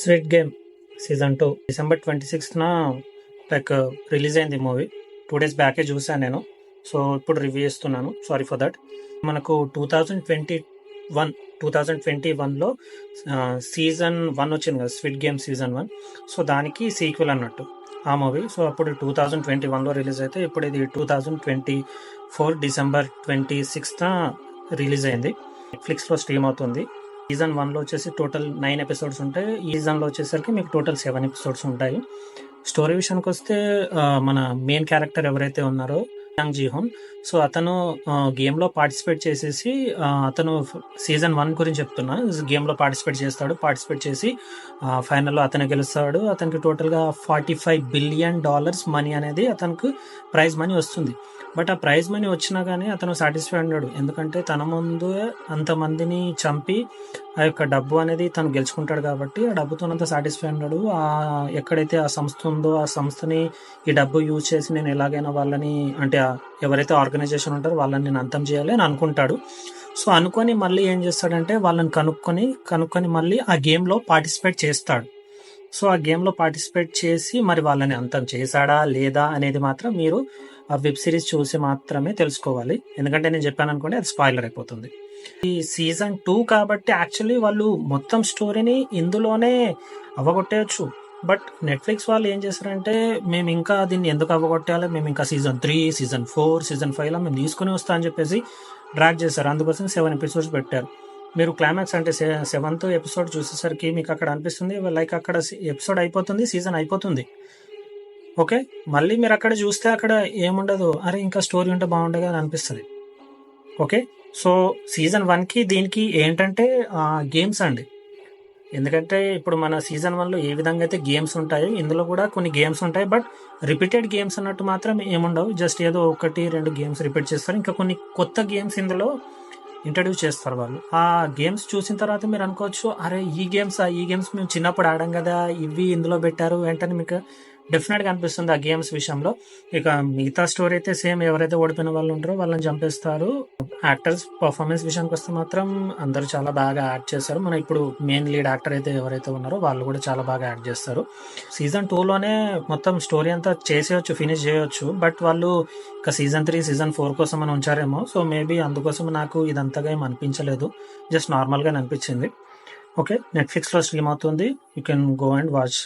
Sweet game season 2 December 26న like release అయింది movie. 2 days బ్యాకే చూసాను నేను. సో ఇప్పుడు రివ్యూ చేస్తున్నాను. Sorry for that. మనకు 2021లో సీజన్ 1 వచ్చింది కదా, స్వీట్ గేమ్ సీజన్ 1. సో దానికి సీక్వెల్ అన్నట్టు ఆ మూవీ. సో అప్పుడు 2021లో రిలీజ్ అయితే ఇప్పుడు ఇది 2024 డిసెంబర్ 26న రిలీజ్ అయింది. నెట్ఫ్లిక్స్లో స్ట్రీమ్ అవుతుంది. సీజన్ 1లో వచ్చేసి టోటల్ 9 ఎపిసోడ్స్ ఉంటాయి. ఈ సీజన్లో వచ్చేసరికి మీకు టోటల్ 7 ఎపిసోడ్స్ ఉంటాయి. స్టోరీ విషయానికి వస్తే మన మెయిన్ క్యారెక్టర్ ఎవరైతే ఉన్నారో యాంగ్ జీహోన్, సో అతను గేమ్లో పార్టిసిపేట్ చేసేసి అతను సీజన్ 1 గురించి చెప్తున్నా, గేమ్లో పార్టిసిపేట్ చేసి ఫైనల్లో అతను గెలుస్తాడు. అతనికి టోటల్గా $45 బిలియన్ మనీ అనేది అతనికి ప్రైజ్ మనీ వస్తుంది. బట్ ఆ ప్రైజ్ మనీ వచ్చినా కానీ అతను సాటిస్ఫై అన్నాడు, ఎందుకంటే తన ముందు అంతమందిని చంపి ఆ యొక్క డబ్బు అనేది తను గెలుచుకుంటాడు కాబట్టి ఆ డబ్బుతోనంత సాటిస్ఫై అన్నాడు. ఎక్కడైతే ఆ సంస్థ ఉందో ఆ సంస్థని ఈ డబ్బు యూజ్ చేసి నేను ఎలాగైనా వాళ్ళని, అంటే ఎవరైతే ఆర్గనైజేషన్ ఉంటారో వాళ్ళని నేను అంతం చేయాలి అని అనుకుంటాడు. సో అనుకొని మళ్ళీ ఏం చేస్తాడంటే వాళ్ళని కనుక్కొని మళ్ళీ ఆ గేమ్లో పార్టిసిపేట్ చేస్తాడు. సో ఆ గేమ్లో పార్టిసిపేట్ చేసి మరి వాళ్ళని అంతం చేశాడా లేదా అనేది మాత్రం మీరు ఆ వెబ్ సిరీస్ చూసి మాత్రమే తెలుసుకోవాలి. ఎందుకంటే నేను చెప్పాను అనుకోండి అది స్పాయిలర్ అయిపోతుంది. ఈ సీజన్ 2 కాబట్టి యాక్చువల్లీ వాళ్ళు మొత్తం స్టోరీని ఇందులోనే అవ్వగొట్టేయచ్చు. బట్ నెట్ఫ్లిక్స్ వాళ్ళు ఏం చేస్తారంటే మేము ఇంకా దీన్ని ఎందుకు అవ్వగొట్టాలి, మేము ఇంకా సీజన్ 3, సీజన్ 4, సీజన్ 5 మేము తీసుకుని వస్తా అని చెప్పేసి డ్రాగ్ చేశారు. అందుకోసం 7 ఎపిసోడ్స్ పెట్టారు. మీరు క్లైమాక్స్ అంటే 7th ఎపిసోడ్ చూసేసరికి మీకు అక్కడ అనిపిస్తుంది లైక్ అక్కడ ఎపిసోడ్ అయిపోతుంది, సీజన్ అయిపోతుంది. ఓకే, మళ్ళీ మీరు అక్కడ చూస్తే అక్కడ ఏముండదు, అరే ఇంకా స్టోరీ ఉంటే బాగుండగా అని అనిపిస్తుంది. ఓకే, సో సీజన్ 1కి దీనికి ఏంటంటే గేమ్స్ అండి. ఎందుకంటే ఇప్పుడు మన సీజన్ 1లో ఏ విధంగా అయితే గేమ్స్ ఉంటాయో ఇందులో కూడా కొన్ని గేమ్స్ ఉంటాయి. బట్ రిపీటెడ్ గేమ్స్ అన్నట్టు మాత్రం ఏముండవు. జస్ట్ ఏదో 1-2 గేమ్స్ రిపీట్ చేస్తారు. ఇంకా కొన్ని కొత్త గేమ్స్ ఇందులో ఇంట్రడ్యూస్ చేస్తారు వాళ్ళు. ఆ గేమ్స్ చూసిన తర్వాత మీరు అనుకోవచ్చు, అరే ఈ గేమ్స్ మేము చిన్నప్పుడు ఆడాం కదా, ఇవి ఇందులో పెట్టారు వెంటనే మీకు డెఫినెట్గా అనిపిస్తుంది ఆ గేమ్స్ విషయంలో. ఇక మిగతా స్టోరీ అయితే సేమ్, ఎవరైతే ఓడిపోయిన వాళ్ళు ఉంటారో వాళ్ళని చంపేస్తారు. యాక్టర్స్ పర్ఫార్మెన్స్ విషయానికి వస్తే మాత్రం అందరూ చాలా బాగా యాక్ట్ చేస్తారు. మన ఇప్పుడు మెయిన్ లీడ్ యాక్టర్ అయితే ఎవరైతే ఉన్నారో వాళ్ళు కూడా చాలా బాగా యాక్ట్ చేస్తారు. సీజన్ 2లోనే మొత్తం స్టోరీ అంతా చేసేయచ్చు, ఫినిష్ చేయొచ్చు. బట్ వాళ్ళు ఇక సీజన్ 3, సీజన్ 4 కోసం అని ఉంచారేమో. సో మేబీ అందుకోసం నాకు ఇదంతగా ఏం అనిపించలేదు, జస్ట్ నార్మల్గా అనిపించింది. ఓకే, నెట్ఫ్లిక్స్లో స్ట్రీమ్ అవుతుంది. You can go and watch.